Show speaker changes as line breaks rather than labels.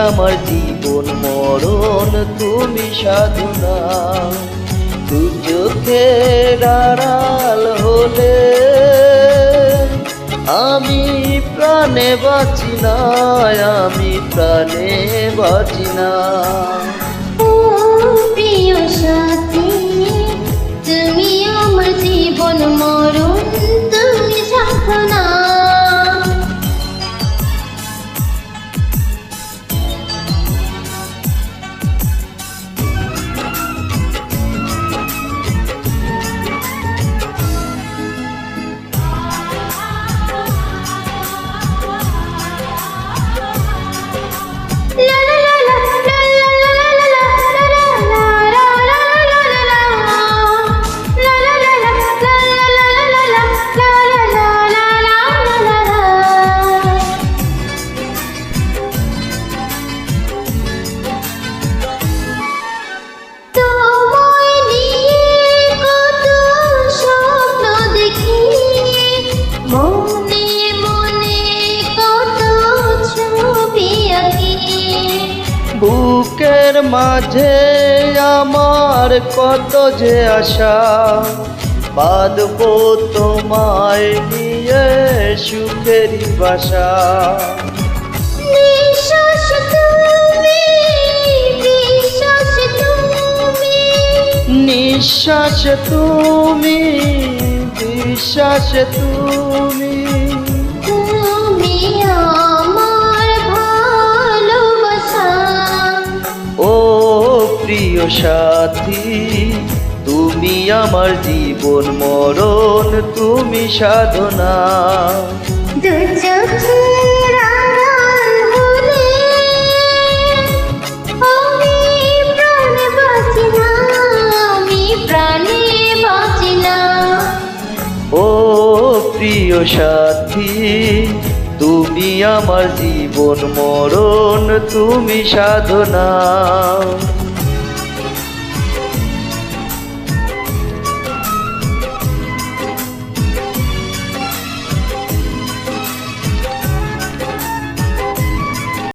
আমার জীবন মরণ, তুমি সাধনা। দু চোখের আড়াল হলে আমি প্রাণে বাঁচি না, আমি প্রাণে বাঁচি না।
ও প্রিয় সাথী, তুমি আমার জীবন মরণ, তুমি সাধনা।
বুকের মাঝে আমার কত যে আশা, বাঁধবো তোমায় নিয়ে সুখেরই বাসা।
নিঃশ্বাস তুমি, বিশ্বাস তুমি,
নিঃশ্বাস তুমি, বিশ্বাস তুমি,
তুমি আমার ভালোবাসা।
ও প্রিয় সাথী, তুমি আমার জীবন মরণ, তুমি সাধনা।
দু চোখের আড়াল হলে আমি প্রাণে বাঁচি না, আমি প্রাণে বাঁচি না।
ও প্রিয় সাথী, তুমি আমার জীবন মরণ, তুমি সাধনা।